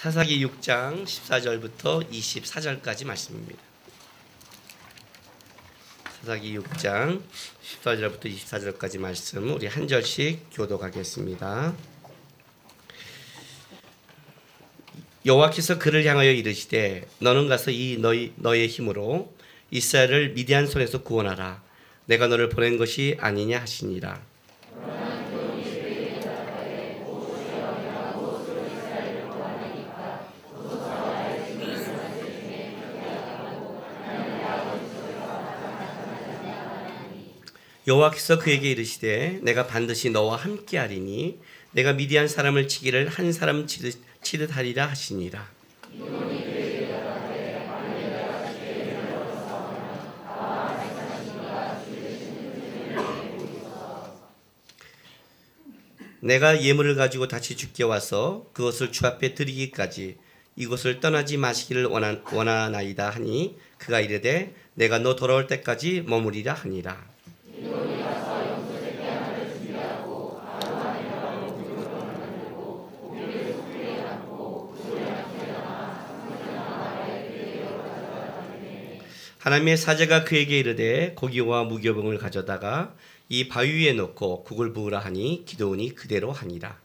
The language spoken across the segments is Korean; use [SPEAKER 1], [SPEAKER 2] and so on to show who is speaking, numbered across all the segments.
[SPEAKER 1] 사사기 6장 14절부터 24절까지 말씀입니다. 사사기 6장 14절부터 24절까지 말씀 우리 한 절씩 교독하겠습니다. 여호와께서 그를 향하여 이르시되 너는 가서 너의 힘으로 이스라엘을 미디안 손에서 구원하라. 내가 너를 보낸 것이 아니냐 하시니라. 여호와께서 그에게 이르시되 내가 반드시 너와 함께하리니 내가 미디안 사람을 치기를 한 사람 치듯 하리라 하시니라. 내가 예물을 가지고 다시 주께 와서 그것을 주 앞에 드리기까지 이곳을 떠나지 마시기를 원하나이다 하니 그가 이르되 내가 너 돌아올 때까지 머무리라 하니라. 하나님의 사자가 그에게 이르되 고기와 무교병을 가져다가 이 바위 위에 놓고 국을 부으라 하니 기드온이 그대로 하니라.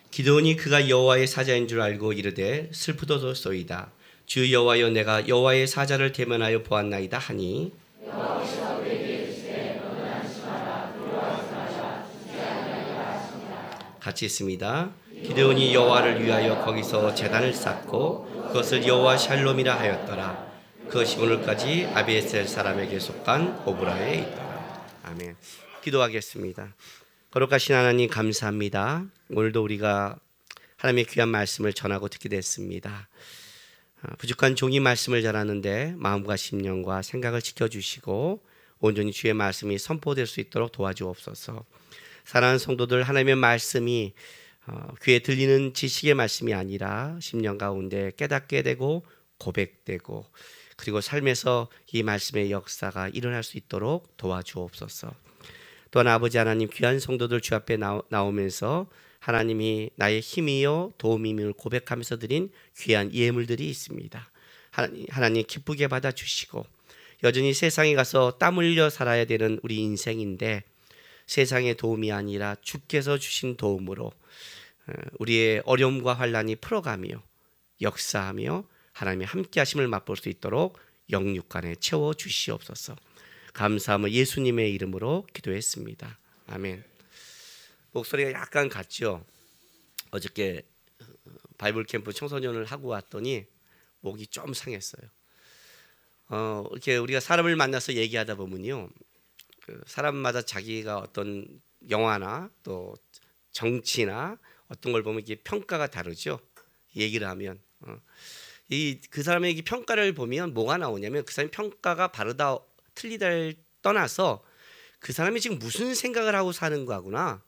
[SPEAKER 1] 기드온이 그가 여호와의 사자인 줄 알고 이르되 슬프도소이다. 주 여호와여 내가 여호와의 사자를 대면하여 보았나이다 하니 같이 있습니다. 기드온이 여호와를 위하여 거기서 제단을 쌓고 그것을 여호와 샬롬이라 하였더라. 그것이 오늘까지 아비에셀 사람에게 속한 오브라에 있더라. 아멘. 기도하겠습니다. 거룩하신 하나님 감사합니다. 오늘도 우리가 하나님의 귀한 말씀을 전하고 듣게 됐습니다. 부족한 종이 말씀을 전하는데 마음과 심령과 생각을 지켜주시고 온전히 주의 말씀이 선포될 수 있도록 도와주옵소서. 사랑하는 성도들, 하나님의 말씀이 귀에 들리는 지식의 말씀이 아니라 심령 가운데 깨닫게 되고 고백되고 그리고 삶에서 이 말씀의 역사가 일어날 수 있도록 도와주옵소서. 또한 아버지 하나님, 귀한 성도들 주 앞에 나오면서 하나님이 나의 힘이요 도움임을 고백하면서 드린 귀한 예물들이 있습니다. 하나님 기쁘게 받아주시고 여전히 세상에 가서 땀 흘려 살아야 되는 우리 인생인데 세상의 도움이 아니라 주께서 주신 도움으로 우리의 어려움과 환난이 풀어가며 역사하며 하나님의 함께하심을 맛볼 수 있도록 영육간에 채워주시옵소서. 감사함을 예수님의 이름으로 기도했습니다. 아멘. 목소리가 약간 갔죠. 어저께 바이블 캠프 청소년을 하고 왔더니 목이 좀 상했어요. 이렇게 우리가 사람을 만나서 얘기하다 보면요, 사람마다 자기가 어떤 영화나 또 정치나 어떤 걸 보면 이게 평가가 다르죠. 얘기를 하면 그 사람의 평가를 보면 뭐가 나오냐면 그 사람의 평가가 바르다 틀리다를 떠나서 그 사람이 지금 무슨 생각을 하고 사는 거구나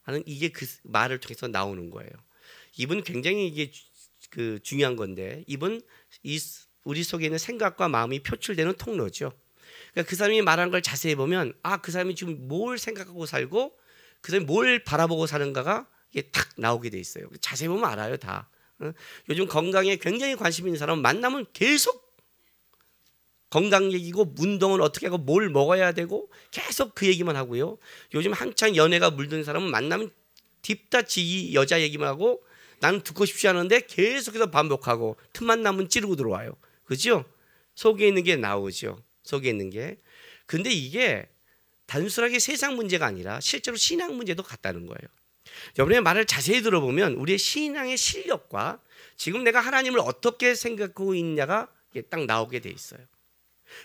[SPEAKER 1] 하는 이게 그 말을 통해서 나오는 거예요. 이분 굉장히 이게 중요한 건데 이분 우리 속에 있는 생각과 마음이 표출되는 통로죠. 그러니까 그 사람이 말하는 걸 자세히 보면 그 사람이 지금 뭘 생각하고 살고 그 사람이 뭘 바라보고 사는가가 이게 탁 나오게 돼 있어요. 자세히 보면 알아요 다. 요즘 건강에 굉장히 관심 있는 사람은 만나면 계속 건강 얘기고 운동은 어떻게 하고 뭘 먹어야 되고 계속 그 얘기만 하고요. 요즘 한창 연애가 물든 사람은 만나면 딥다치 이 여자 얘기만 하고 나는 듣고 싶지 않은데 계속해서 반복하고 틈만 나면 찌르고 들어와요. 그죠? 속에 있는 게 나오죠. 속에 있는 게. 근데 이게 단순하게 세상 문제가 아니라 실제로 신앙 문제도 같다는 거예요. 여러분의 말을 자세히 들어보면 우리의 신앙의 실력과 지금 내가 하나님을 어떻게 생각하고 있냐가 딱 나오게 돼 있어요.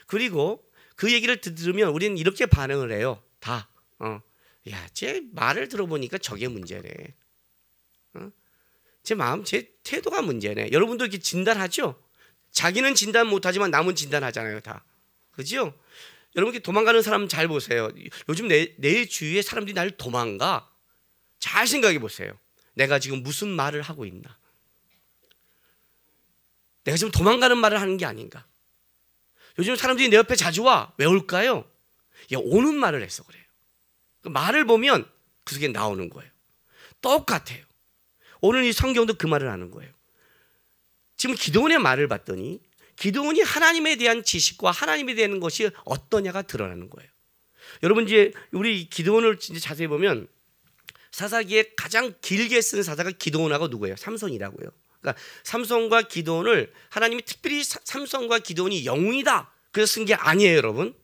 [SPEAKER 1] 그리고 그 얘기를 들으면 우리는 이렇게 반응을 해요. 다. 야, 제 말을 들어보니까 저게 문제네. 제 마음, 제 태도가 문제네. 여러분도 이렇게 진단하죠? 자기는 진단 못하지만 남은 진단하잖아요, 다. 그죠? 여러분 도망가는 사람 잘 보세요. 요즘 내 주위에 사람들이 나를 도망가. 잘 생각해 보세요. 내가 지금 무슨 말을 하고 있나? 내가 지금 도망가는 말을 하는 게 아닌가? 요즘 사람들이 내 옆에 자주 와. 왜 올까요? 오는 말을 해서 그래요. 그 말을 보면 그 속에 나오는 거예요. 똑같아요. 오늘 이 성경도 그 말을 하는 거예요. 지금 기도원의 말을 봤더니 기도원이 하나님에 대한 지식과 하나님에 대한 것이 어떠냐가 드러나는 거예요. 여러분 이제 우리 기도원을 진짜 자세히 보면 사사기에 가장 길게 쓴 사사가 기도원하고 누구예요? 삼손이라고요. 그러니까 삼손과 기도원을 하나님이 특별히 삼손과 기도원이 영웅이다 그래서 쓴 게 아니에요, 여러분.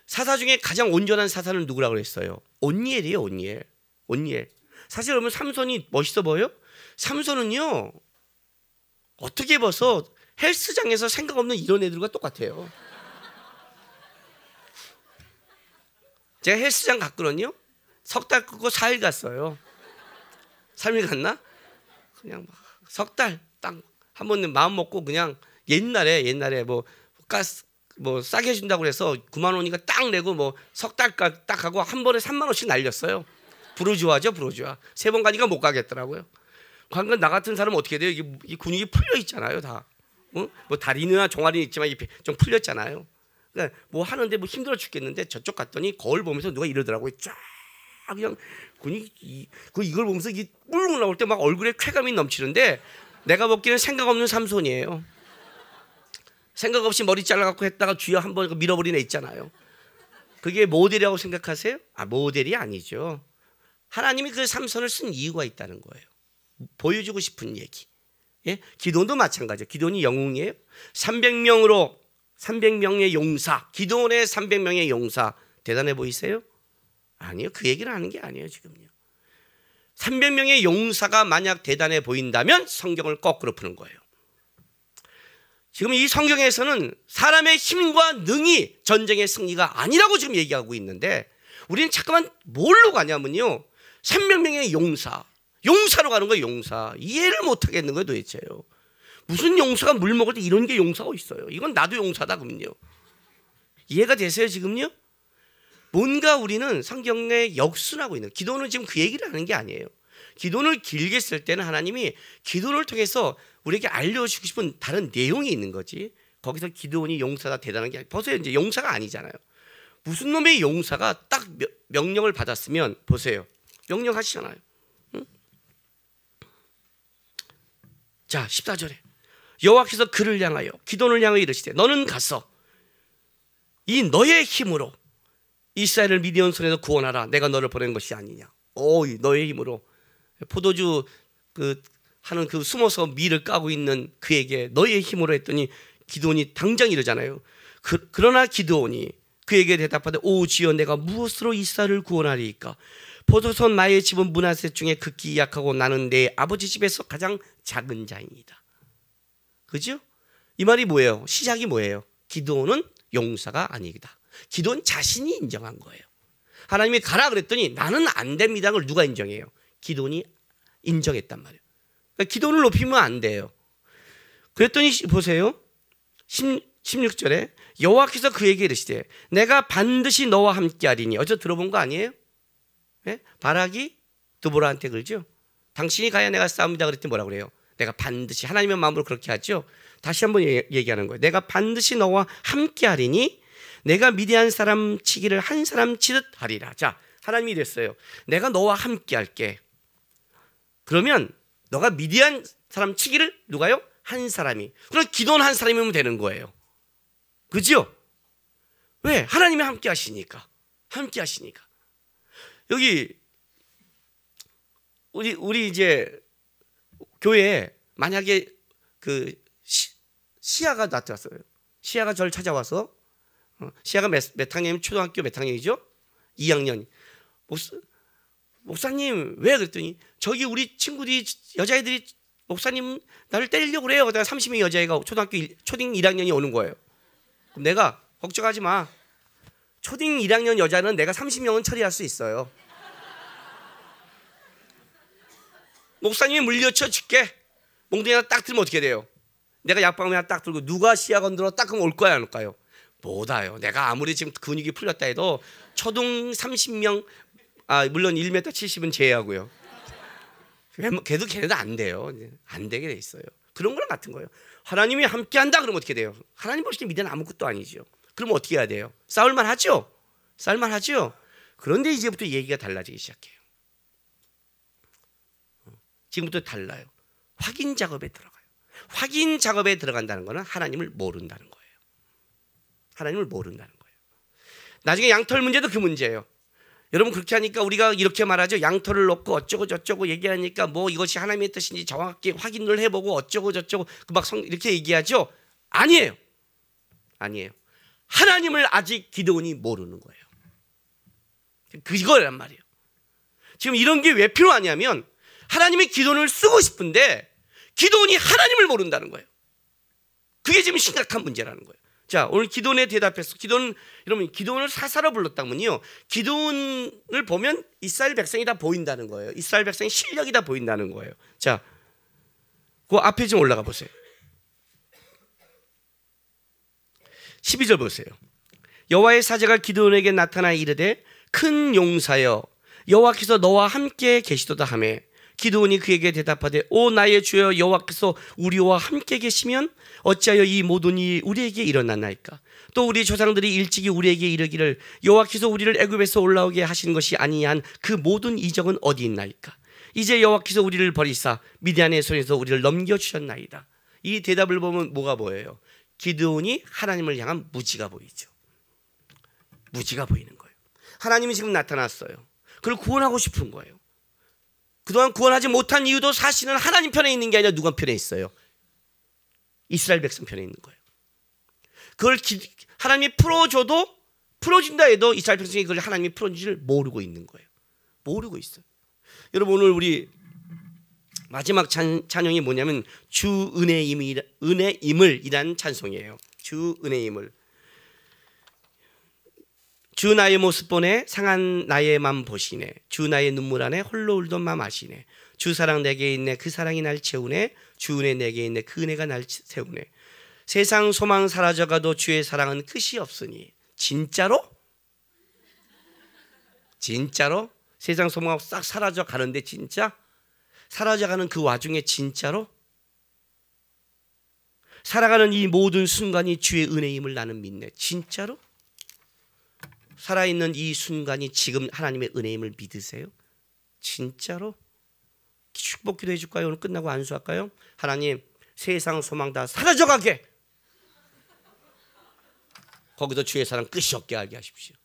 [SPEAKER 1] 사사 중에 가장 온전한 사사는 누구라고 그랬어요? 온니엘이에요, 온니엘. 온니엘. 사실 여러분 삼손이 멋있어 보여요? 삼손은요 어떻게 봐서 헬스장에서 생각 없는 이런 애들과 똑같아요. 제가 헬스장 갔거든요. 석 달 끄고 4일 갔어요. 3일 갔나? 그냥 석 달 딱 한 번은 마음 먹고 그냥 옛날에 뭐 가스 뭐 싸게 해준다고 그래서 9만 원이니까 딱 내고 뭐 석 달 딱 하고 한 번에 3만 원씩 날렸어요. 부르주아죠, 부르주아. 3번 가니까 못 가겠더라고요. 그러니까 나 같은 사람은 어떻게 돼요? 이 근육이 풀려 있잖아요, 다. 뭐 다리나 종아리는 있지만 좀 풀렸잖아요. 그러니까 뭐 하는데 뭐 힘들어 죽겠는데 저쪽 갔더니 거울 보면서 누가 이러더라고요. 쫙 그냥 근육이 이걸 보면서 이게 뿔 나올 때 막 얼굴에 쾌감이 넘치는데 내가 먹기는 생각 없는 삼손이에요. 생각 없이 머리 잘라갖고 했다가 뒤에 한번 밀어버린 애 있잖아요. 그게 모델이라고 생각하세요? 모델이 아니죠. 하나님이 그 삼손을 쓴 이유가 있다는 거예요. 보여주고 싶은 얘기. 예? 기도원도 마찬가지예요. 기도원이 영웅이에요. 300명의 용사, 기도원의 300명의 용사 대단해 보이세요? 아니요. 그 얘기를 하는 게 아니에요, 지금요. 300명의 용사가 만약 대단해 보인다면 성경을 거꾸로 푸는 거예요. 지금 이 성경에서는 사람의 힘과 능이 전쟁의 승리가 아니라고 지금 얘기하고 있는데 우리는 잠깐만 뭘로 가냐면요. 300명의 용사로 가는 거예요. 용사. 이해를 못 하겠는 거예요, 도대체요. 무슨 용사가 물 먹을 때 이런 게 용사가 있어요. 이건 나도 용사다 그러면요. 이해가 되세요, 지금요? 뭔가 우리는 성경에 역순하고 있는 기도는 지금 그 얘기를 하는 게 아니에요. 기도를 길게 쓸 때는 하나님이 기도를 통해서 우리에게 알려주고 싶은 다른 내용이 있는 거지. 거기서 기도원이 용사다 대단한 게 보세요. 이제 용사가 아니잖아요. 무슨 놈의 용사가 딱 명령을 받았으면 보세요. 명령하시잖아요. 응? 자 14절에 여호와께서 그를 향하여 기도원을 향하여 이르시되 너는 가서 이 너의 힘으로 이스라엘을 미디안 손에서 구원하라. 내가 너를 보낸 것이 아니냐. 너의 힘으로 포도주 하는 숨어서 밀을 까고 있는 그에게 너의 힘으로 했더니 기드온이 당장 이러잖아요. 그러나 기드온이 그에게 대답하되 오 주여 내가 무엇으로 이스라엘을 구원하리이까. 포도선 나의 집은 므낫세 중에 극히 약하고 나는 내 아버지 집에서 가장 작은 자입니다. 그죠? 이 말이 뭐예요? 시작이 뭐예요? 기드온은 용사가 아니다. 기드온 자신이 인정한 거예요. 하나님이 가라 그랬더니 나는 안 됩니다. 그걸 누가 인정해요? 기드온이 인정했단 말이에요. 그러니까 기도를 높이면 안 돼요. 그랬더니 보세요. 16절에 여호와께서 그에게 이르시되 내가 반드시 너와 함께하리니. 어제 들어본 거 아니에요? 네? 바락이 드보라한테 그러죠. 당신이 가야 내가 싸웁니다 그랬더니 뭐라 그래요? 내가 반드시 하나님의 마음으로 그렇게 하죠. 다시 한번 얘기하는 거예요. 내가 반드시 너와 함께하리니 내가 미디안 사람 치기를 한 사람 치듯 하리라. 자, 하나님이 이랬어요. 내가 너와 함께할게. 그러면 너가 미디안 사람 치기를 누가요? 한 사람이. 그럼 기도는 한 사람이면 되는 거예요. 그죠? 왜? 하나님이 함께 하시니까. 함께 하시니까. 여기 우리 이제 교회에 만약에 시아가 나타났어요. 시아가 저를 찾아와서 시아가 몇 학년? 초등학교 몇 학년이죠? 2학년. 목사님 왜? 그랬더니 저기 우리 친구들이 여자애들이 목사님 나를 때리려고 그래요. 그러다가 30명의 여자애가 초등 1학년이 오는 거예요. 그럼 내가 걱정하지 마. 초등 1학년 여자는 내가 30명은 처리할 수 있어요. 목사님이 물려쳐 줄게. 몽둥이 하나 딱 들면 어떻게 돼요? 내가 약방울 하나 딱 들고 누가 시야 건드려 딱 그럼 올 거야 안 올까요? 못 와요. 내가 아무리 지금 근육이 풀렸다 해도 초등 30명 물론 1m 70은 제외하고요. 걔네도 안 돼요. 안 되게 돼 있어요. 그런 거랑 같은 거예요. 하나님이 함께한다 그러면 어떻게 돼요? 하나님 보실 때 미대는 아무것도 아니죠. 그럼 어떻게 해야 돼요? 싸울만 하죠? 싸울만 하죠? 그런데 이제부터 얘기가 달라지기 시작해요. 지금부터 달라요. 확인 작업에 들어가요. 확인 작업에 들어간다는 것은 하나님을 모른다는 거예요. 하나님을 모른다는 거예요. 나중에 양털 문제도 그 문제예요. 여러분 그렇게 하니까 우리가 이렇게 말하죠. 양털을 놓고 어쩌고 저쩌고 얘기하니까 뭐 이것이 하나님의 뜻인지 정확히 확인을 해보고 어쩌고 저쩌고 막 이렇게 얘기하죠. 아니에요. 아니에요. 하나님을 아직 기드온이 모르는 거예요. 그거란 말이에요. 지금 이런 게 왜 필요하냐면 하나님이 기드온을 쓰고 싶은데 기드온이 하나님을 모른다는 거예요. 그게 지금 심각한 문제라는 거예요. 자, 오늘 기드온에 대답해서 여러분 기드온을 사사로 불렀다면요, 기드온을 보면 이스라엘 백성이 다 보인다는 거예요. 이스라엘 백성의 실력이 다 보인다는 거예요. 자, 그 앞에 좀 올라가 보세요. 12절 보세요. 여호와의 사자가 기드온에게 나타나 이르되 큰 용사여 여호와께서 너와 함께 계시도다 하매 기드온이 그에게 대답하되 오 나의 주여 여호와께서 우리와 함께 계시면 어찌하여 이 모든 일이 우리에게 일어났나이까. 또 우리 조상들이 일찍이 우리에게 이르기를 여호와께서 우리를 애굽에서 올라오게 하신 것이 아니한 그 모든 이적은 어디 있나이까. 이제 여호와께서 우리를 버리사 미디안의 손에서 우리를 넘겨주셨나이다. 이 대답을 보면 뭐가 보여요? 기드온이 하나님을 향한 무지가 보이죠. 무지가 보이는 거예요. 하나님이 지금 나타났어요. 그걸 구원하고 싶은 거예요. 그동안 구원하지 못한 이유도 사실은 하나님 편에 있는 게 아니라 누가 편에 있어요? 이스라엘 백성 편에 있는 거예요. 그걸 하나님이 풀어줘도 풀어준다 해도 이스라엘 백성이 그걸 하나님이 풀어준지를 모르고 있는 거예요. 모르고 있어요. 여러분 오늘 우리 마지막 찬양이 뭐냐면 주 은혜임을 이란 찬송이에요. 주 은혜임을. 주 나의 모습 보내 상한 나의 맘 보시네. 주 나의 눈물 안에 홀로 울던 맘 아시네. 주 사랑 내게 있네 그 사랑이 날 채우네. 주 은혜 내게 있네 그 은혜가 날 세우네. 세상 소망 사라져가도 주의 사랑은 끝이 없으니. 진짜로? 진짜로? 세상 소망 싹 사라져 가는데 진짜? 사라져가는 그 와중에 진짜로? 살아가는 이 모든 순간이 주의 은혜임을 나는 믿네. 진짜로? 살아있는 이 순간이 지금 하나님의 은혜임을 믿으세요? 진짜로? 축복기도 해줄까요? 오늘 끝나고 안수할까요? 하나님 세상 소망 다 사라져가게 거기서 주의 사랑 끝이 없게 알게 하십시오.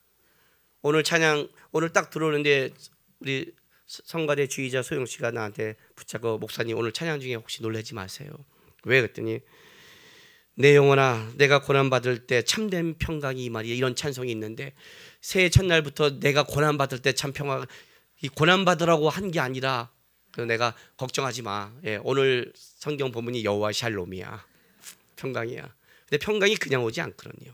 [SPEAKER 1] 오늘 찬양 오늘 딱 들어오는데 우리 성가대 주의자 소영 씨가 나한테 붙잡고 목사님 오늘 찬양 중에 혹시 놀라지 마세요. 왜 그랬더니 내 영혼아 내가 고난받을 때 참된 평강이 이 말이야. 이런 찬송이 있는데 새해 첫날부터 내가 고난받을 때 참 평강 이 고난받으라고 한 게 아니라 그래서 내가 걱정하지 마. 예, 오늘 성경 본문이 여호와 샬롬이야. 평강이야. 근데 평강이 그냥 오지 않거든요.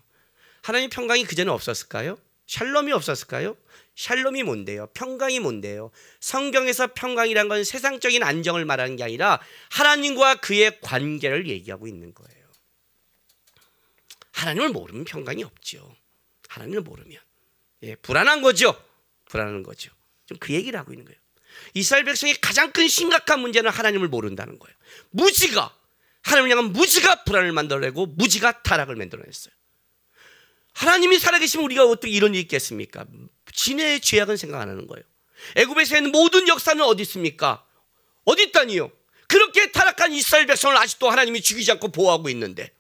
[SPEAKER 1] 하나님 평강이 그전에 없었을까요? 샬롬이 없었을까요? 샬롬이 뭔데요? 평강이 뭔데요? 성경에서 평강이란 건 세상적인 안정을 말하는 게 아니라 하나님과 그의 관계를 얘기하고 있는 거예요. 하나님을 모르면 평강이 없죠. 하나님을 모르면 불안한 거죠. 불안한 거죠. 좀 그 얘기를 하고 있는 거예요. 이스라엘 백성의 가장 큰 심각한 문제는 하나님을 모른다는 거예요. 무지가 하나님을 향한 무지가 불안을 만들어내고 무지가 타락을 만들어냈어요. 하나님이 살아계시면 우리가 어떻게 이런 일이 있겠습니까? 진해의 죄악은 생각 안 하는 거예요. 애굽에서 있는 모든 역사는 어디 있습니까? 어디 있다니요? 그렇게 타락한 이스라엘 백성을 아직도 하나님이 죽이지 않고 보호하고 있는데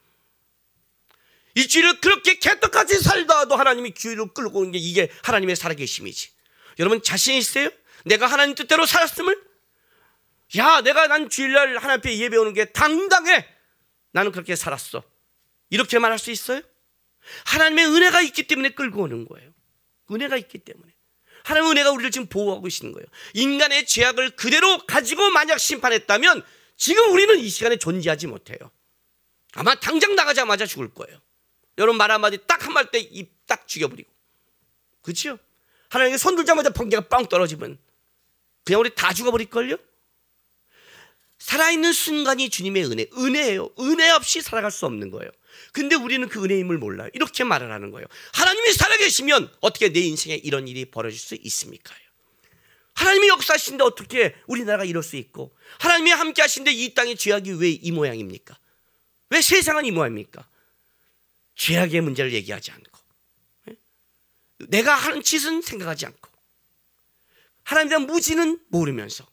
[SPEAKER 1] 이 죄를 그렇게 개떡같이 살다도 하나님이 죄를 끌고 오는 게 이게 하나님의 살아계심이지. 여러분 자신 있어요? 내가 하나님 뜻대로 살았음을? 야 내가 난 주일날 하나님 앞에 예배 오는 게 당당해. 나는 그렇게 살았어. 이렇게 말할 수 있어요? 하나님의 은혜가 있기 때문에 끌고 오는 거예요. 은혜가 있기 때문에. 하나님의 은혜가 우리를 지금 보호하고 계시는 거예요. 인간의 죄악을 그대로 가지고 만약 심판했다면 지금 우리는 이 시간에 존재하지 못해요. 아마 당장 나가자마자 죽을 거예요. 여러분 말 한마디 딱 한 말 때 입 딱 죽여버리고. 그렇죠? 하나님께 손 들자마자 번개가 빵 떨어지면 그냥 우리 다 죽어버릴걸요? 살아있는 순간이 주님의 은혜예요. 은혜 없이 살아갈 수 없는 거예요. 근데 우리는 그 은혜임을 몰라요. 이렇게 말을 하는 거예요. 하나님이 살아계시면 어떻게 내 인생에 이런 일이 벌어질 수 있습니까? 하나님이 역사하시는데 어떻게 우리나라가 이럴 수 있고, 하나님이 함께 하시는데 이 땅의 죄악이 왜 이 모양입니까? 왜 세상은 이 모양입니까? 죄악의 문제를 얘기하지 않고, 내가 하는 짓은 생각하지 않고, 하나님에 대한 무지는 모르면서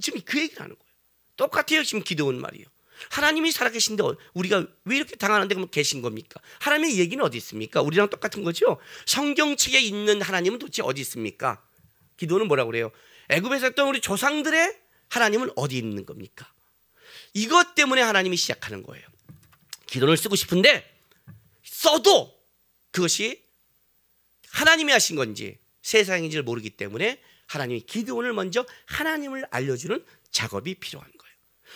[SPEAKER 1] 지금 그 얘기를 하는 거예요. 똑같아요. 지금 기도원 말이에요. 하나님이 살아계신데 우리가 왜 이렇게 당하는데 그럼 계신 겁니까? 하나님의 얘기는 어디 있습니까? 우리랑 똑같은 거죠. 성경책에 있는 하나님은 도대체 어디 있습니까? 기도는 뭐라고 그래요? 애굽에서 했던 우리 조상들의 하나님은 어디 있는 겁니까? 이것 때문에 하나님이 시작하는 거예요. 기도를 쓰고 싶은데 써도 그것이 하나님이 하신 건지 세상인지를 모르기 때문에 하나님이 기도원을 먼저 하나님을 알려주는 작업이 필요한 거예요.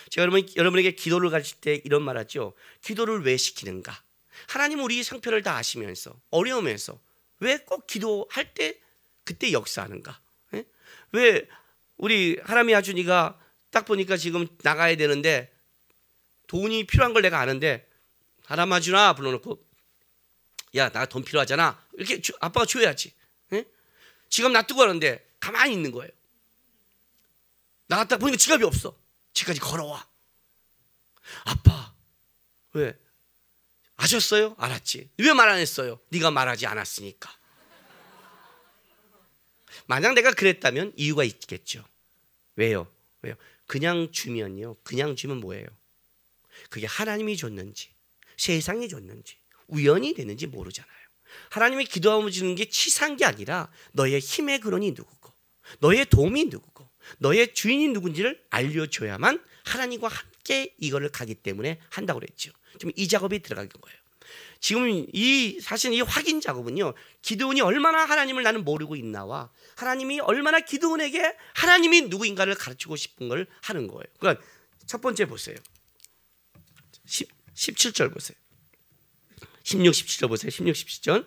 [SPEAKER 1] 제가 여러분에게 기도를 가르칠 때 이런 말 하죠. 기도를 왜 시키는가? 하나님 우리 상편을 다 아시면서 어려우면서 왜 꼭 기도할 때 그때 역사하는가? 왜 우리 하람이 아주니가 딱 보니까 지금 나가야 되는데 돈이 필요한 걸 내가 아는데 하람 아주나 불러놓고 야, 나 돈 필요하잖아. 이렇게 아빠가 줘야지. 지갑 놔두고 하는데 가만히 있는 거예요. 나갔다 보니까 지갑이 없어. 집까지 걸어와. 아빠, 왜? 아셨어요? 알았지. 왜 말 안 했어요? 네가 말하지 않았으니까. 만약 내가 그랬다면 이유가 있겠죠. 왜요? 그냥 주면요. 그냥 주면 뭐예요? 그게 하나님이 줬는지 세상이 줬는지 우연이 됐는지 모르잖아요. 하나님이 기도하며 주는 게 치사한 게 아니라 너의 힘의 근원이 누구고 너의 도움이 누구고 너의 주인이 누군지를 알려줘야만 하나님과 함께 이거를 가기 때문에 한다고 그랬죠. 지금 이 작업이 들어간 거예요. 지금 사실 이 확인 작업은요, 기드온이 얼마나 하나님을 나는 모르고 있나와 하나님이 얼마나 기드온에게 하나님이 누구인가를 가르치고 싶은 걸 하는 거예요. 그러니까 첫 번째 보세요. 17절 보세요. 16, 17절 보세요. 16, 17절.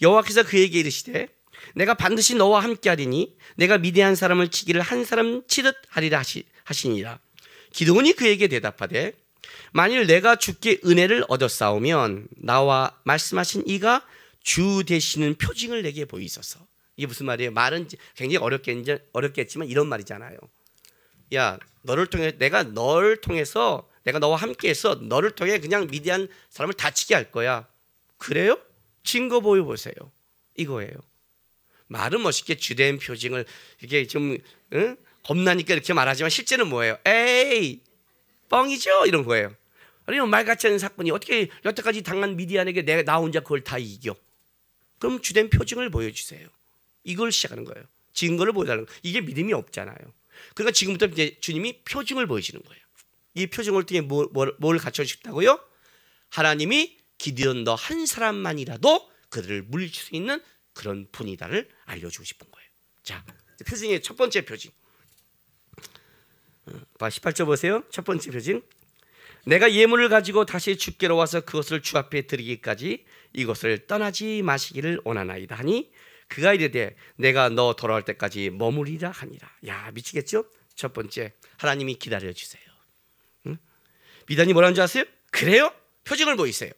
[SPEAKER 1] 여호와께서 그에게 이르시되 내가 반드시 너와 함께하리니 내가 미디안 사람을 치기를 한 사람 치듯 하리라 하시니라. 기드온이 그에게 대답하되 만일 내가 주께 은혜를 얻었사오면 나와 말씀하신 이가 주 되시는 표징을 내게 보이소서. 이게 무슨 말이에요? 말은 굉장히 어렵겠지만 이런 말이잖아요. 야, 내가 너를 통해서 내가 너와 함께해서 너를 통해 그냥 미디안 사람을 다치게 할 거야. 그래요? 증거 보여보세요. 이거예요. 말은 멋있게 주된 표징을 이게 좀 겁나니까 이렇게 말하지만 실제는 뭐예요? 에이 뻥이죠 이런 거예요. 아니면 말같지 않은 사건이 어떻게 여태까지 당한 미디안에게 나 혼자 그걸 다 이겨? 그럼 주된 표징을 보여주세요. 이걸 시작하는 거예요. 증거를 보여달라는 거예요. 이게 믿음이 없잖아요. 그러니까 지금부터 이제 주님이 표징을 보여주는 거예요. 이 표징을 통해 뭘 갖춰주셨다고요? 하나님이 기드온 너 한 사람만이라도 그들을 물리칠 수 있는 그런 분이다를 알려주고 싶은 거예요. 자, 표징의 첫 번째 표징. 18절 보세요. 첫 번째 표징. 내가 예물을 가지고 다시 주께로 와서 그것을 주 앞에 드리기까지 이것을 떠나지 마시기를 원하나이다 하니 그가 이르되 내가 너 돌아올 때까지 머무리라 하니라. 야, 미치겠죠? 첫 번째, 하나님이 기다려주세요. 미단이 뭐라는 줄 아세요? 그래요? 표징을 보이세요.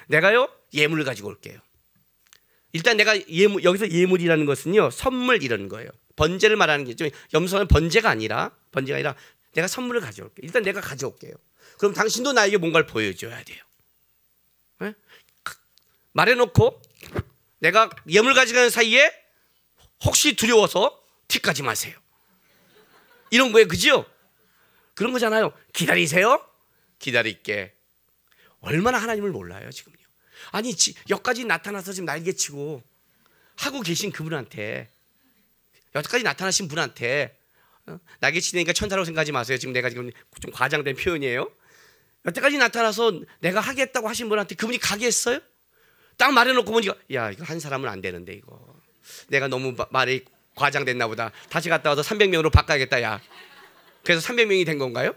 [SPEAKER 1] 내가요 예물을 가지고 올게요. 일단 내가 여기서 예물이라는 것은요 선물 이런 거예요. 번제를 말하는 게 좀 염소는 번제가 아니라 내가 선물을 가져올게요. 일단 내가 가져올게요. 그럼 당신도 나에게 뭔가를 보여줘야 돼요. 네? 말해놓고 내가 예물 가져가는 사이에 혹시 두려워서 튀까지 마세요. 이런 거예요. 그죠? 그런 거잖아요. 기다리세요. 기다릴게. 얼마나 하나님을 몰라요 지금요. 아니 여기까지 나타나서 지금 날개치고 하고 계신 그분한테 여기까지 나타나신 분한테 날개치니까 천사라고 생각하지 마세요. 지금 내가 지금 좀 과장된 표현이에요. 여태까지 나타나서 내가 하겠다고 하신 분한테 그분이 가겠어요? 딱 말해놓고 보니까 야 이거 한 사람은 안 되는데 이거 내가 너무 말이 과장됐나 보다. 다시 갔다 와서 300명으로 바꿔야겠다. 야 그래서 300명이 된 건가요?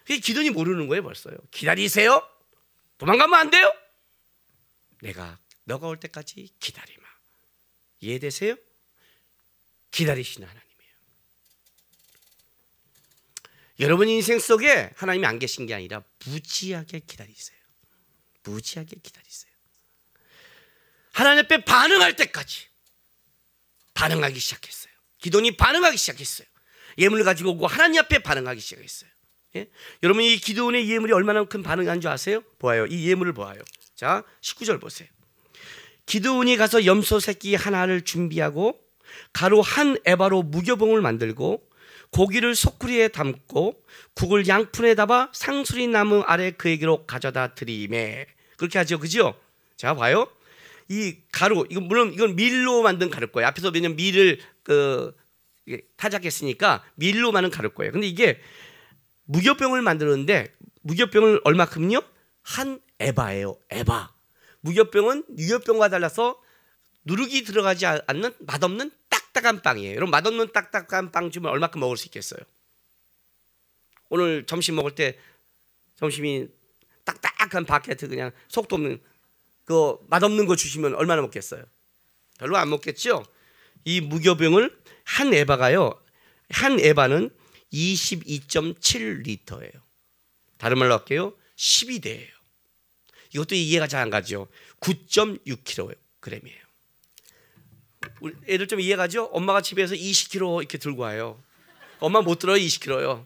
[SPEAKER 1] 그게 기도니 모르는 거예요 벌써요. 기다리세요. 도망가면 안 돼요. 내가 너가 올 때까지 기다리마. 이해되세요? 기다리시는 하나님이에요. 여러분 인생 속에 하나님이 안 계신 게 아니라 무지하게 기다리세요. 무지하게 기다리세요. 하나님 앞에 반응할 때까지 반응하기 시작했어요. 기도원이 반응하기 시작했어요. 예물을 가지고 오고 하나님 앞에 반응하기 시작했어요. 예? 여러분, 이 기도원의 예물이 얼마나 큰 반응한 줄 아세요? 보아요. 이 예물을 보아요. 자, 19절 보세요. 기드온이 가서 염소 새끼 하나를 준비하고 가루 한 에바로 무교봉을 만들고 고기를 소쿠리에 담고 국을 양푼에 담아 상수리 나무 아래 그에게로 가져다 드리매. 그렇게 하죠, 그죠? 자, 봐요. 이 가루, 이건 물론 이건 밀로 만든 가루일 거예요. 앞에서 왜냐면 밀을 타작했으니까 밀로 만든 가루일 거예요. 근데 이게 무교병을 만들었는데 무교병을 얼마큼요? 한 에바예요. 에바. 무교병은 유교병과 달라서 누룩이 들어가지 않는 맛없는 딱딱한 빵이에요. 여러분, 맛없는 딱딱한 빵 주면 얼마큼 먹을 수 있겠어요? 오늘 점심 먹을 때 점심이 딱딱한 바게트 그냥 속도 없는 그 맛없는 거 주시면 얼마나 먹겠어요? 별로 안 먹겠죠? 이 무교병을 한 에바가요. 한 에바는 22.7리터예요. 다른 말로 할게요. 12대예요. 이것도 이해가 잘 안 가죠. 9.6kg이에요. 우리 애들 좀 이해가죠? 엄마가 집에서 20kg 이렇게 들고 와요. 엄마 못 들어요. 20kg요.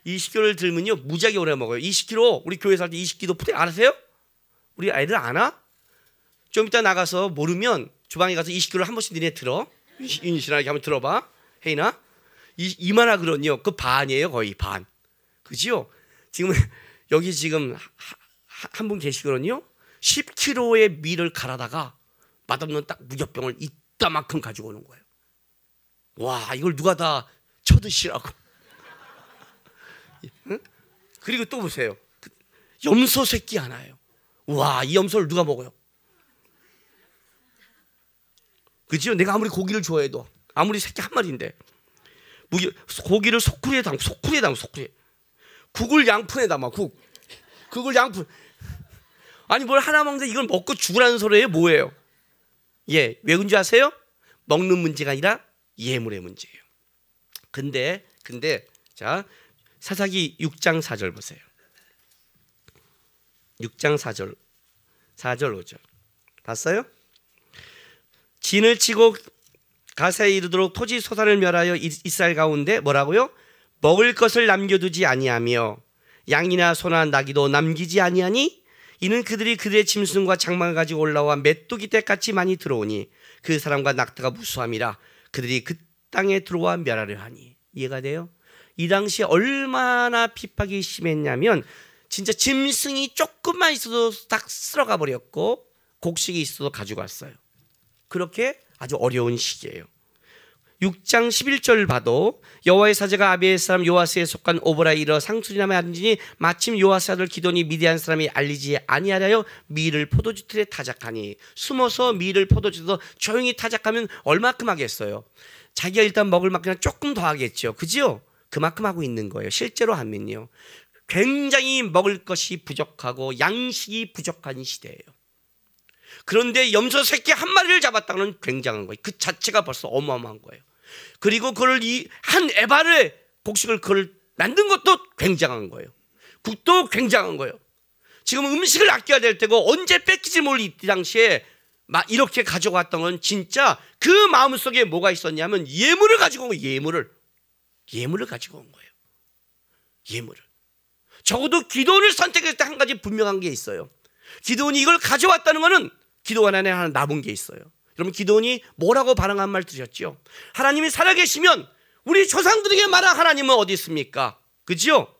[SPEAKER 1] 20kg를 들면요 무지하게 오래 먹어요. 20kg 우리 교회 살 때 20kg 푸대 알아세요? 우리 애들 아나? 좀 이따 나가서 모르면 주방에 가서 20kg를 한 번씩 니네 들어. 윤신아 이렇게 한번 들어봐. 혜인아 이만하 그런요. 그 반이에요. 거의 반. 그죠? 지금 여기 지금 한 분 계시거든요. 10kg의 밀을 갈아다가 맛없는 딱 무교병을 이따만큼 가지고 오는 거예요. 와, 이걸 누가 다 쳐드시라고. 응? 그리고 또 보세요. 염소 새끼 하나예요. 와, 이 염소를 누가 먹어요? 그죠? 내가 아무리 고기를 좋아해도 아무리 새끼 한 마리인데 고기를 소쿠리에 담고 소쿠리에 국을 양푼에 담아. 국을 양푼. 아니 뭘 하나 먹는데 이걸 먹고 죽으라는 소리예요? 뭐예요? 예, 왜 그런지 아세요? 먹는 문제가 아니라 예물의 문제예요. 근데 자, 사사기 6장 4절 보세요. 6장 4절 5절 봤어요? 진을 치고 가세에 이르도록 토지 소산을 멸하여 이스라엘 가운데 뭐라고요? 먹을 것을 남겨두지 아니하며 양이나 소나 나귀도 남기지 아니하니 이는 그들이 그들의 짐승과 장막을 가지고 올라와 메뚜기 떼같이 많이 들어오니 그 사람과 낙타가 무수함이라 그들이 그 땅에 들어와 멸하려 하니. 이해가 돼요? 이 당시에 얼마나 핍박이 심했냐면 진짜 짐승이 조금만 있어도 딱 쓸어가 버렸고 곡식이 있어도 가지고 왔어요. 그렇게 아주 어려운 시기예요. 6장 11절 봐도 여호와의 사자가 아비의 사람 요아스에 속한 오보라에 이르러 상수리나무에 앉으니 마침 요아스 아들 기돈이 미디안 사람이 알리지 아니하려 밀을 포도주 틀에 타작하니. 숨어서 밀을 포도주에서 조용히 타작하면 얼마큼 하겠어요? 자기가 일단 먹을 만큼 조금 더 하겠죠. 그죠? 그만큼 하고 있는 거예요. 실제로 하면요 굉장히 먹을 것이 부족하고 양식이 부족한 시대예요. 그런데 염소 새끼 한 마리를 잡았다는 굉장한 거예요. 그 자체가 벌써 어마어마한 거예요. 그리고 그걸 이 한 에바를 곡식을 그걸 만든 것도 굉장한 거예요. 국도 굉장한 거예요. 지금 음식을 아껴야 될 때고 언제 뺏기지 모를 이 당시에 막 이렇게 가져갔던 건 진짜 그 마음속에 뭐가 있었냐면 예물을 가지고 온 거예요. 예물을 가지고 온 거예요. 예물을. 적어도 기도원을 선택할 때 한 가지 분명한 게 있어요. 기도원이 이걸 가져왔다는 것은 기도원 안에 하나 남은 게 있어요. 여러분, 기도원이 뭐라고 반응한 말 들으셨죠? 하나님이 살아계시면 우리 조상들에게 말한 하나님은 어디 있습니까? 그죠?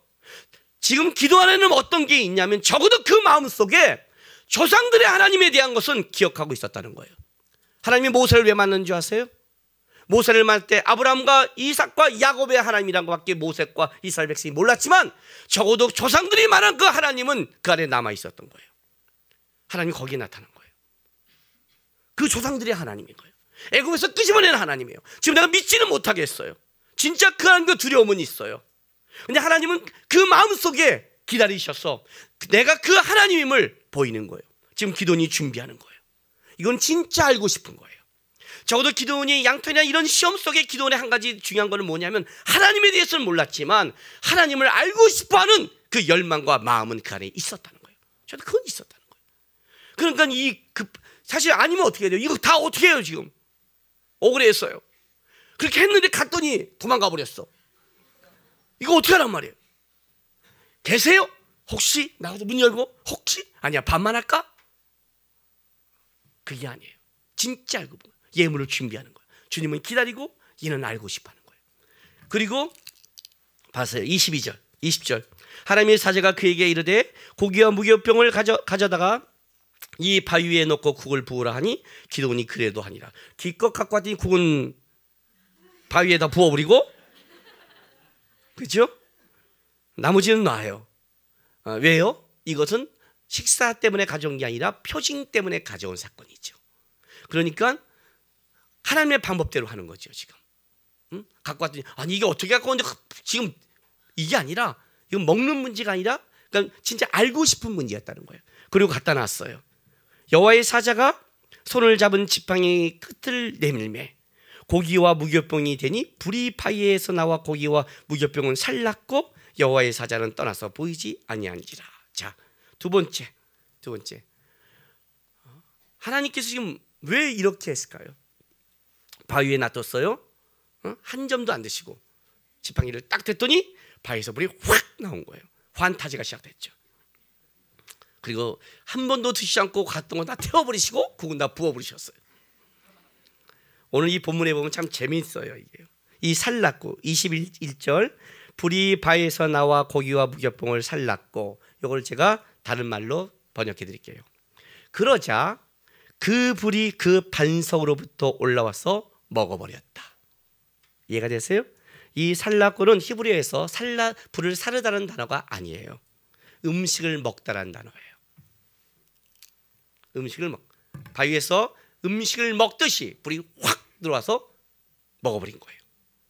[SPEAKER 1] 지금 기도원 안에는 어떤 게 있냐면 적어도 그 마음속에 조상들의 하나님에 대한 것은 기억하고 있었다는 거예요. 하나님이 모세를 왜 만난 줄 아세요? 모세를 만날 때 아브라함과 이삭과 야곱의 하나님이란 것밖에 모세과 이스라엘 백성이 몰랐지만 적어도 조상들이 말한 그 하나님은 그 안에 남아 있었던 거예요. 하나님이 거기에 나타난 거예요. 그 조상들의 하나님인 거예요. 애굽에서 끄집어낸 하나님이에요. 지금 내가 믿지는 못하겠어요. 진짜 그 하나님과 두려움은 있어요. 근데 하나님은 그 마음속에 기다리셔서 내가 그 하나님임을 보이는 거예요. 지금 기도원이 준비하는 거예요. 이건 진짜 알고 싶은 거예요. 적어도 기도원이 양털이나 이런 시험 속에 기도원의 한 가지 중요한 거는 뭐냐면 하나님에 대해서는 몰랐지만 하나님을 알고 싶어하는 그 열망과 마음은 그 안에 있었다는 거예요. 저도 그건 있었다는 거예요. 그러니까 사실 아니면 어떻게 해야 돼요? 이거 다 어떻게 해요 지금? 억울했어요.
[SPEAKER 2] 그렇게 했는데 갔더니 도망가 버렸어. 이거 어떻게 하란 말이에요? 계세요? 혹시? 나가서 문 열고 혹시? 아니야, 반만 할까? 그게 아니에요. 진짜 알고 보면 예물을 준비하는 거예요. 주님은 기다리고 얘는 알고 싶어하는 거예요. 그리고 봤어요. 22절 20절 하나님의 사자가 그에게 이르되 고기와 무교병을 가져다가 이 바위 위에 놓고 국을 부으라 하니 기드온이 그래도 하니라. 기껏 갖고 왔더니 국은 바위에다 부어버리고, 그렇죠? 나머지는 놔요. 왜요? 이것은 식사 때문에 가져온 게 아니라 표징 때문에 가져온 사건이죠. 그러니까 하나님의 방법대로 하는 거죠. 지금 갖고 왔더니 아니 이게 어떻게 갖고 왔는데 지금 이게 아니라 이건 먹는 문제가 아니라 그러니까 진짜 알고 싶은 문제였다는 거예요. 그리고 갖다 놨어요. 여호와의 사자가 손을 잡은 지팡이 끝을 내밀매 고기와 무교병이 되니 불이 바위에서 나와 고기와 무교병은 살랐고 여호와의 사자는 떠나서 보이지 아니한지라. 자, 두 번째 하나님께서 지금 왜 이렇게 했을까요? 바위에 놔뒀어요. 한 점도 안 드시고 지팡이를 딱 댔더니 바위에서 불이 확 나온 거예요. 환타지가 시작됐죠. 그리고 한 번도 드시지 않고 갔던 거 다 태워버리시고 국은 다 부어버리셨어요. 오늘 이 본문에 보면 참 재미있어요. 이게요. 이 살랐고 21절 불이 바위에서 나와 고기와 무교병을 살랐고, 이걸 제가 다른 말로 번역해 드릴게요. 그러자 그 불이 그 반석으로부터 올라와서 먹어버렸다. 이해가 되세요? 이 살랐고는 히브리어에서 불을 사르다는 단어가 아니에요. 음식을 먹다라는 단어예요. 바위에서 음식을 먹듯이 불이 확 들어와서 먹어버린 거예요.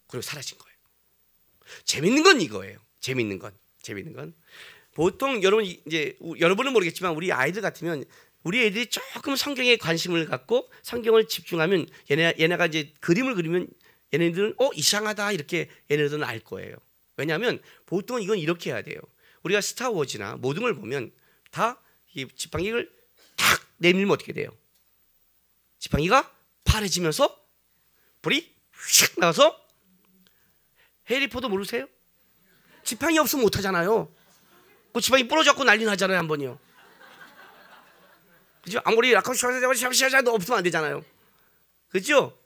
[SPEAKER 2] 그리고 사라진 거예요. 재밌는 건 이거예요. 재밌는 건 보통 여러분은 모르겠지만 우리 아이들 같으면 우리 애들이 조금 성경에 관심을 갖고 성경을 집중하면 얘네가 이제 그림을 그리면 얘네들은 이상하다 이렇게 얘네들은 알 거예요. 왜냐하면 보통 이건 이렇게 해야 돼요. 우리가 스타워즈나 모든 걸 보면 다 이 지팡이를 탁 내밀면 어떻게 돼요? 지팡이가 파래지면서 불이 휙 나가서, 해리포터 모르세요? 지팡이 없으면 못하잖아요. 그 지팡이 부러져갖고 난리 나잖아요. 한 번이요. 그죠? 아무리 샤샤샤샤 없으면 안 되잖아요. 그죠?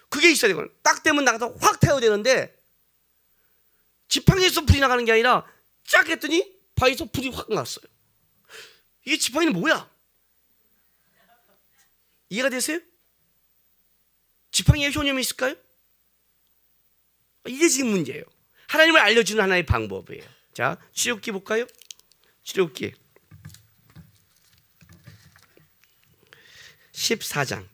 [SPEAKER 2] 그게 있어야 되거든요. 딱 되면 나가서 확 태워야 되는데 지팡이에서 불이 나가는 게 아니라 쫙 했더니 바위에서 불이 확 나왔어요. 이게 지팡이는 뭐야? 이해가 되세요? 지팡이에 효념이 있을까요? 이게 지금 문제예요. 하나님을 알려주는 하나의 방법이에요. 자, 출애굽기 볼까요? 출애굽기 14장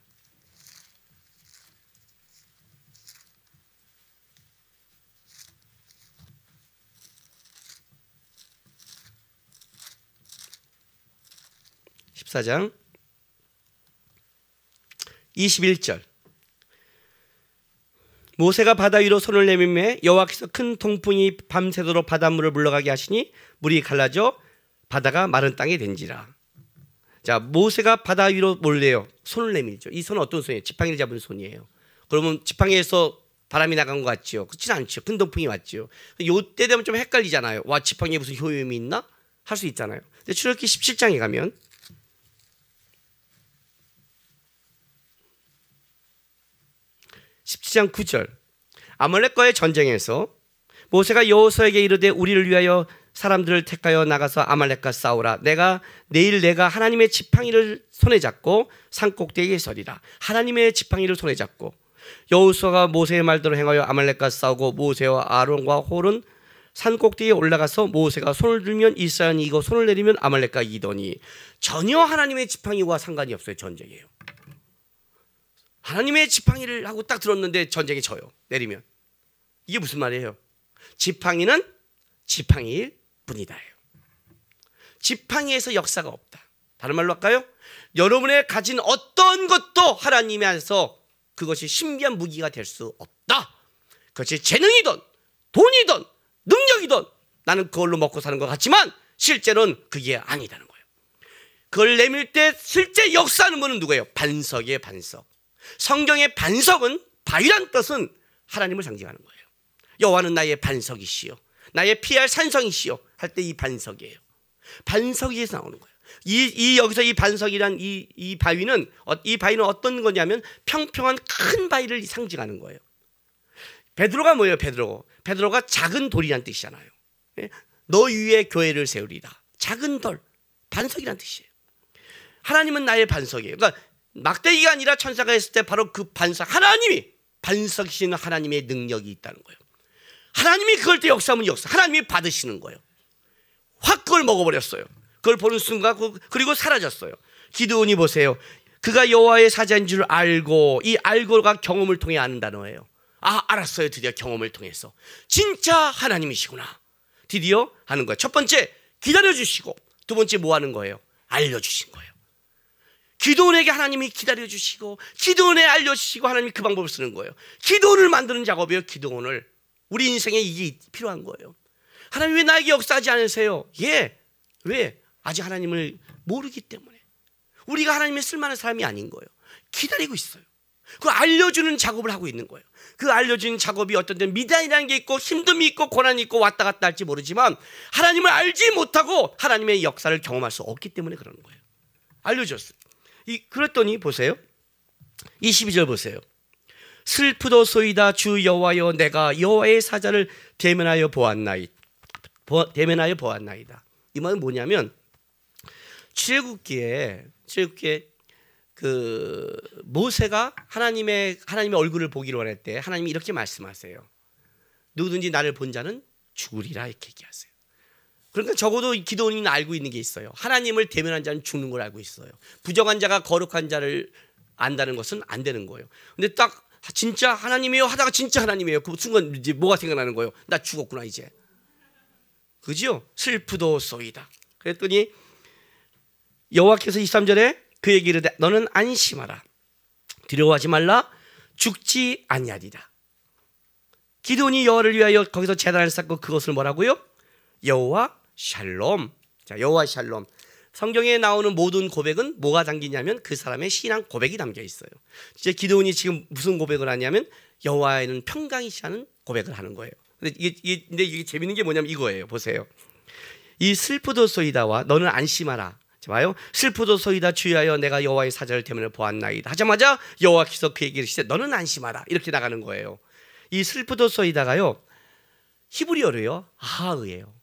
[SPEAKER 2] 21절 모세가 바다 위로 손을 내밀매 여호와께서 큰 통풍이 밤새도록 바닷물을 물러가게 하시니 물이 갈라져 바다가 마른 땅이 된지라. 자, 모세가 바다 위로 몰래요. 손을 내밀죠. 이 손은 어떤 손이에요? 지팡이를 잡은 손이에요. 그러면 지팡이에서 바람이 나간 것 같지요? 그렇지는 않죠. 큰 통풍이 왔죠. 요때 되면 좀 헷갈리잖아요. 와, 지팡이에 무슨 효용이 있나? 할 수 있잖아요. 근데 출애굽기 17장에 가면 17장 9절 아말렉과의 전쟁에서 모세가 여호수아에게 이르되 우리를 위하여 사람들을 택하여 나가서 아말렉과 싸우라. 내일 내가 하나님의 지팡이를 손에 잡고 산꼭대기에 서리라. 하나님의 지팡이를 손에 잡고 여호수아가 모세의 말대로 행하여 아말렉과 싸우고 모세와 아론과 홀은 산꼭대기에 올라가서 모세가 손을 들면 이스라엘이 이고 손을 내리면 아말렉과 이기더니 전혀 하나님의 지팡이와 상관이 없어요. 전쟁이에요. 하나님의 지팡이를 하고 딱 들었는데 전쟁이 져요. 내리면. 이게 무슨 말이에요? 지팡이는 지팡이일 뿐이다. 지팡이에서 역사가 없다. 다른 말로 할까요? 여러분의 가진 어떤 것도 하나님이 안에서 그것이 신비한 무기가 될 수 없다. 그것이 재능이든 돈이든 능력이든 나는 그걸로 먹고 사는 것 같지만 실제로는 그게 아니다는 거예요. 그걸 내밀 때 실제 역사하는 분은 누구예요? 반석이에요. 반석. 성경의 반석은 바위란 뜻은 하나님을 상징하는 거예요. 여호와는 나의 반석이시요 나의 피할 산성이시요 할 때 이 반석이에요. 반석에서 나오는 거예요. 여기서 이 반석이란 이 바위는 어떤 거냐면 평평한 큰 바위를 상징하는 거예요. 베드로가 뭐예요? 베드로가 작은 돌이란 뜻이잖아요. 너 위에 교회를 세우리라. 작은 돌, 반석이란 뜻이에요. 하나님은 나의 반석이에요. 그러니까 막대기가 아니라 천사가 했을 때 바로 그 반석, 하나님이 반석이신 하나님의 능력이 있다는 거예요. 하나님이 그걸 때 역사하면 하나님이 받으시는 거예요. 확 그걸 먹어버렸어요. 그걸 보는 순간 그리고 사라졌어요. 기드온이 보세요. 그가 여호와의 사자인 줄 알고, 이 알고가 경험을 통해 아는 단어예요. 알았어요. 드디어 경험을 통해서 진짜 하나님이시구나 드디어 하는 거예요. 첫 번째 기다려주시고, 두 번째 뭐 하는 거예요? 알려주신 거예요. 기드온에게 하나님이 기다려주시고, 기드온에 알려주시고, 하나님이 그 방법을 쓰는 거예요. 기드온을 만드는 작업이에요. 기드온을. 우리 인생에 이게 필요한 거예요. 하나님 왜 나에게 역사하지 않으세요? 왜? 아직 하나님을 모르기 때문에. 우리가 하나님의 쓸만한 사람이 아닌 거예요. 기다리고 있어요. 그 알려주는 작업을 하고 있는 거예요. 그 알려주는 작업이 어떤 때는 미련이라는 게 있고 힘듦이 있고 고난이 있고 왔다 갔다 할지 모르지만 하나님을 알지 못하고 하나님의 역사를 경험할 수 없기 때문에 그러는 거예요. 알려줬어요. 그랬더니 보세요. 22절 보세요. 슬프도소이다 주 여호와여 내가 여호와의 사자를 대면하여 보았나이다. 이 말은 뭐냐면 출애굽기에 그 모세가 하나님의 얼굴을 보기로 원할 때 하나님이 이렇게 말씀하세요. 누구든지 나를 본 자는 죽으리라 이렇게 얘기하세요. 그러니까 적어도 기드온이는 알고 있는 게 있어요. 하나님을 대면한 자는 죽는 걸 알고 있어요. 부정한 자가 거룩한 자를 안다는 것은 안 되는 거예요. 근데 딱 진짜 하나님이에요 하다가 진짜 하나님이에요. 그 순간 이제 뭐가 생각나는 거예요? 나 죽었구나 이제. 그죠? 슬프도소이다. 그랬더니 여호와께서 23절에 그에게 이르되 너는 안심하라. 두려워하지 말라. 죽지 아니하리라. 기드온이 여호와를 위하여 거기서 제단을 쌓고 그것을 뭐라고요? 여호와 샬롬. 자, 여호와 샬롬. 성경에 나오는 모든 고백은 뭐가 담기냐면 그 사람의 신앙 고백이 담겨 있어요. 이제 기드온이 지금 무슨 고백을 하냐면 여호와에는 평강이시라는 고백을 하는 거예요. 근데 이게 재밌는 게 뭐냐면 이거예요. 보세요. 이 슬프도소이다와 너는 안심하라. 봐요. 슬프도소이다 주의하여 내가 여호와의 사자를 대면을 보았나이다 하자마자 여호와께서 그에게 이르시되 너는 안심하라 이렇게 나가는 거예요. 이 슬프도소이다가요 히브리어로요 아흐예요.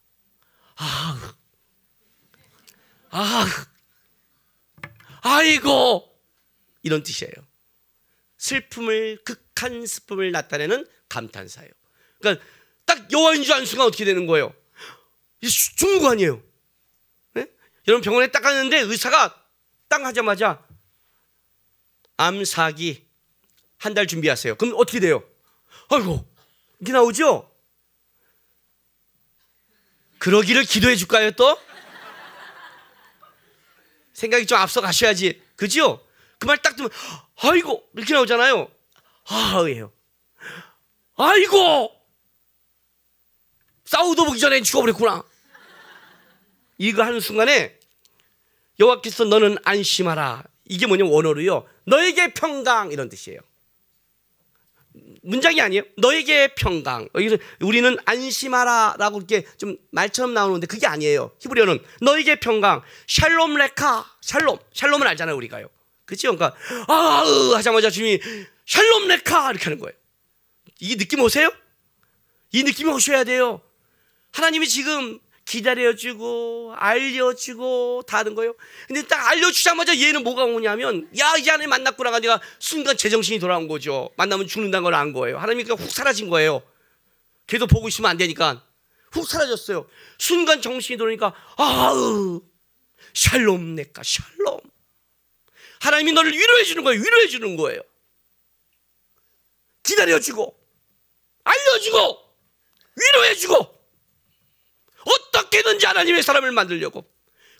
[SPEAKER 2] 아이고 이런 뜻이에요. 극한 슬픔을 나타내는 감탄사예요. 그러니까 딱 여호와인 줄 아는 순간 어떻게 되는 거예요? 죽는 거 아니에요. 네? 여러분 병원에 딱 갔는데 의사가 딱 하자마자 암사기 한 달 준비하세요. 그럼 어떻게 돼요? 아이고 이게 나오죠? 그러기를 기도해 줄까요 또? 생각이 좀 앞서 가셔야지. 그죠? 그 말 딱 들으면 아이고 이렇게 나오잖아요. 아예요. 아이고 싸우도 보기 전에 죽어버렸구나. 이거 하는 순간에 여호와께서 너는 안심하라. 이게 뭐냐면 원어로요 너에게 평강 이런 뜻이에요. 문장이 아니에요. 너에게 평강. 여기서 우리는 안심하라라고 이렇게 좀 말처럼 나오는데 그게 아니에요. 히브리어는 너에게 평강. 샬롬 레카. 샬롬을 알잖아요 우리가요. 그렇죠? 그러니까 하자마자 주님이 샬롬 레카 이렇게 하는 거예요. 이 느낌 오세요? 이 느낌이 오셔야 돼요. 하나님이 지금 기다려주고 알려주고 다 하는 거예요. 근데 딱 알려주자마자 얘는 뭐가 오냐면 야 이 안에 만났구나가 내가 순간 제정신이 돌아온 거죠. 만나면 죽는다는 걸 안 거예요. 하나님이 그냥 훅 사라진 거예요. 걔도 보고 있으면 안 되니까 훅 사라졌어요. 순간 정신이 돌아오니까 샬롬 내까 샬롬. 하나님이 너를 위로해 주는 거예요. 위로해 주는 거예요. 기다려주고 알려주고 위로해 주고 어떻게든지 하나님의 사람을 만들려고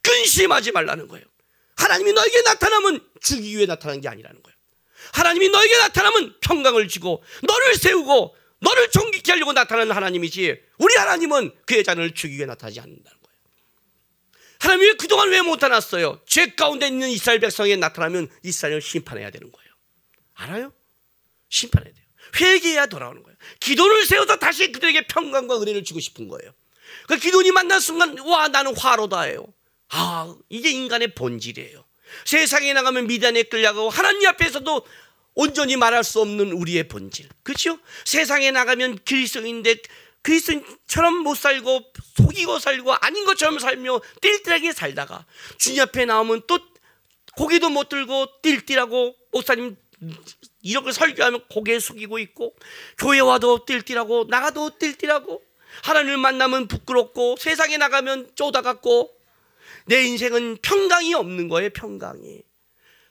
[SPEAKER 2] 근심하지 말라는 거예요. 하나님이 너에게 나타나면 주기 위해 나타난 게 아니라는 거예요. 하나님이 너에게 나타나면 평강을 주고 너를 세우고 너를 존귀케 하려고 나타나는 하나님이지 우리 하나님은 그의 자녀를 주기 위해 나타나지 않는다는 거예요. 하나님이 그동안 왜 못 나타났어요? 죄 가운데 있는 이스라엘 백성에게 나타나면 이스라엘을 심판해야 되는 거예요. 알아요? 심판해야 돼요. 회개해야 돌아오는 거예요. 기도를 세워서 다시 그들에게 평강과 은혜를 주고 싶은 거예요. 그 기도원이 만난 순간 와 나는 화로다예요. 아 이게 인간의 본질이에요. 세상에 나가면 미단에 끌려가고 하나님 앞에서도 온전히 말할 수 없는 우리의 본질. 그렇죠? 세상에 나가면 그리스도인데 그리스도인처럼 못 살고 속이고 살고 아닌 것처럼 살며 띨띨하게 살다가 주님 앞에 나오면 또 고개도 못 들고 띨띨하고 목사님 이렇게 설교하면 고개 숙이고 있고 교회 와도 띨띨하고 나가도 띨띨하고 하나님을 만나면 부끄럽고 세상에 나가면 쪼다같고 내 인생은 평강이 없는 거예요. 평강이.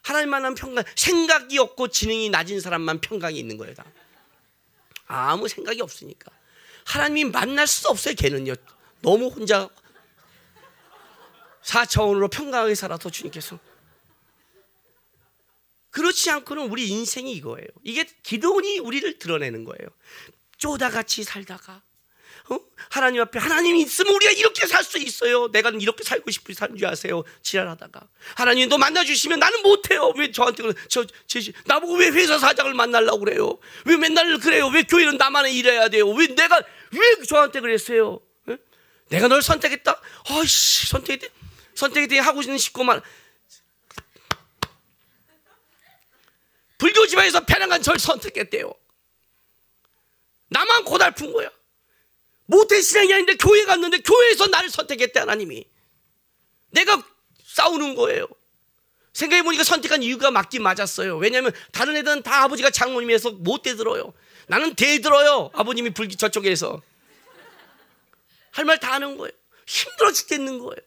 [SPEAKER 2] 하나님 만나면 평강. 생각이 없고 지능이 낮은 사람만 평강이 있는 거예요. 다. 아무 생각이 없으니까 하나님이 만날 수 없어요. 걔는요 너무 혼자 4차원으로 평강하게 살아서 주님께서. 그렇지 않고는 우리 인생이 이거예요. 이게 기도원이 우리를 드러내는 거예요. 쪼다같이 살다가 하나님 앞에 하나님이 있으면 우리가 이렇게 살 수 있어요. 내가 이렇게 살고 싶은 사는 줄 아세요. 지랄하다가 하나님 너 만나주시면 나는 못해요. 왜 저한테 나보고 왜 회사 사장을 만나려고 그래요. 왜 맨날 그래요. 왜 교회는 나만 일해야 돼요. 왜 저한테 그랬어요. 에? 내가 널 선택했다. 아이씨 선택했더니 하고 있는 식구만. 불교 집안에서 편안한 절 선택했대요. 나만 고달픈 거야. 모태신앙이 아닌데 교회 갔는데 교회에서 나를 선택했대 하나님이. 내가 싸우는 거예요. 생각해보니까 선택한 이유가 맞긴 맞았어요. 왜냐하면 다른 애들은 다 아버지가 장모님에서 못 대들어요. 나는 대들어요. 아버님이 불기 저쪽에서. 할 말 다 하는 거예요. 힘들어 죽겠는 거예요.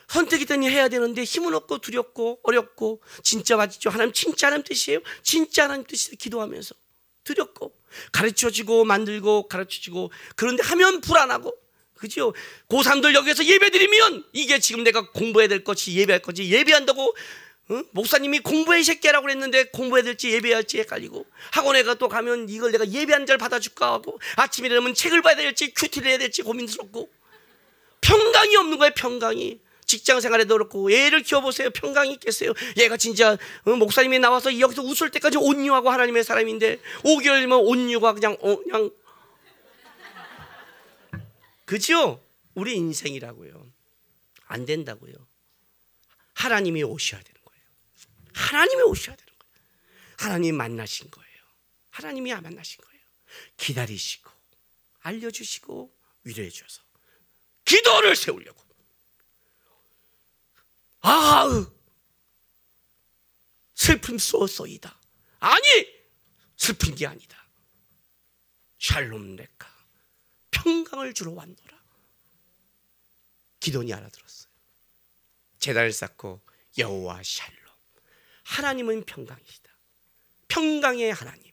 [SPEAKER 2] 선택했더니 해야 되는데 힘은 없고 두렵고 어렵고. 진짜 맞죠? 하나님 진짜 하나님 뜻이에요. 진짜 하나님 뜻이에요. 기도하면서 두렵고 가르쳐주고 만들고 가르쳐주고 그런데 하면 불안하고. 그죠? 고3들 여기서 예배드리면 이게 지금 내가 공부해야 될 것이 예배할 것이 예배한다고 목사님이 공부해 이 새끼라고 그랬는데 공부해야 될지 예배해야 할지 헷갈리고 학원에 또 가면 이걸 내가 예배한 절 받아줄까 하고 아침에 일어나면 책을 봐야 될지 큐티를 해야 될지 고민스럽고 평강이 없는 거예요. 평강이. 직장 생활에도 그렇고 애를 키워보세요. 평강이 있겠어요? 얘가 진짜 목사님이 나와서 여기서 웃을 때까지 온유하고 하나님의 사람인데 5개월이면 온유가 그냥 그죠? 우리 인생이라고요. 안 된다고요. 하나님이 오셔야 되는 거예요. 하나님이 오셔야 되는 거예요. 하나님 만나신 거예요. 하나님이 만나신 거예요. 기다리시고 알려주시고 위로해 주셔서 기도를 세우려고. 슬픔 쏘쏘이다. 아니 슬픈 게 아니다. 샬롬 레카 평강을 주러 왔노라. 기도니 알아들었어요. 제단을 쌓고 여호와 샬롬. 하나님은 평강이시다. 평강의 하나님.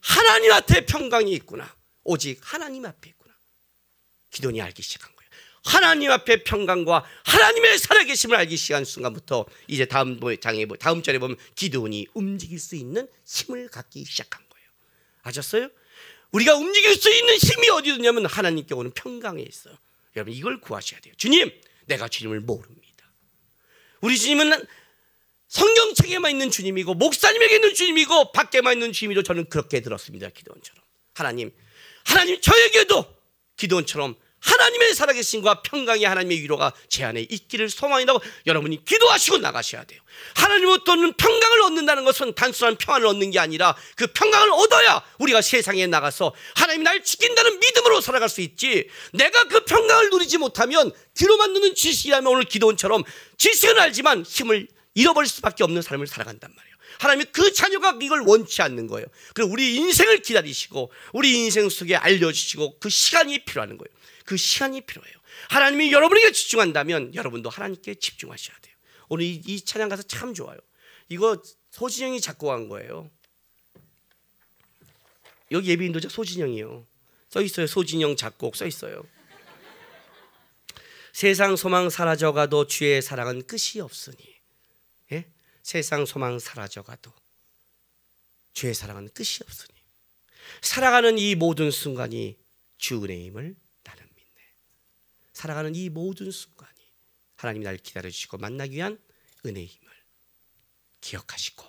[SPEAKER 2] 하나님 앞에 평강이 있구나. 오직 하나님 앞에 있구나. 기도니 알기 시작한 거예요. 하나님 앞에 평강과 하나님의 살아계심을 알기 시작한 순간부터 이제 다음 절에 보면 기도원이 움직일 수 있는 힘을 갖기 시작한 거예요. 아셨어요? 우리가 움직일 수 있는 힘이 어디 있냐면 하나님께 오는 평강에 있어요. 여러분 이걸 구하셔야 돼요. 주님, 내가 주님을 모릅니다. 우리 주님은 성경책에만 있는 주님이고 목사님에게 있는 주님이고 밖에만 있는 주님이고 저는 그렇게 들었습니다. 기도원처럼. 하나님 저에게도 기도원처럼 하나님의 살아계심과 평강의 하나님의 위로가 제 안에 있기를 소망이라고 여러분이 기도하시고 나가셔야 돼요. 하나님으로부터는 평강을 얻는다는 것은 단순한 평안을 얻는 게 아니라 그 평강을 얻어야 우리가 세상에 나가서 하나님이 날 지킨다는 믿음으로 살아갈 수 있지. 내가 그 평강을 누리지 못하면 귀로만 듣는 지식이라면 오늘 기도원처럼 지식은 알지만 힘을 잃어버릴 수밖에 없는 삶을 살아간단 말이에요. 하나님이 그 자녀가 이걸 원치 않는 거예요. 그리고 우리 인생을 기다리시고 우리 인생 속에 알려주시고 그 시간이 필요한 거예요. 그 시간이 필요해요. 하나님이 여러분에게 집중한다면 여러분도 하나님께 집중하셔야 돼요. 오늘 이 찬양 가사 참 좋아요. 이거 소진영이 작곡한 거예요. 여기 예비 인도자 소진영이요. 써 있어요. 소진영 작곡 써 있어요. 세상 소망 사라져가도 주의 사랑은 끝이 없으니. 예? 세상 소망 사라져가도 주의 사랑은 끝이 없으니. 살아가는 이 모든 순간이 주 은혜임을 나는 믿네. 살아가는 이 모든 순간이 하나님이 나를 기다려주시고 만나기 위한 은혜임을 기억하시고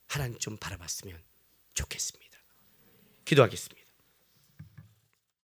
[SPEAKER 2] 하나님 좀 바라봤으면 좋겠습니다. 기도하겠습니다.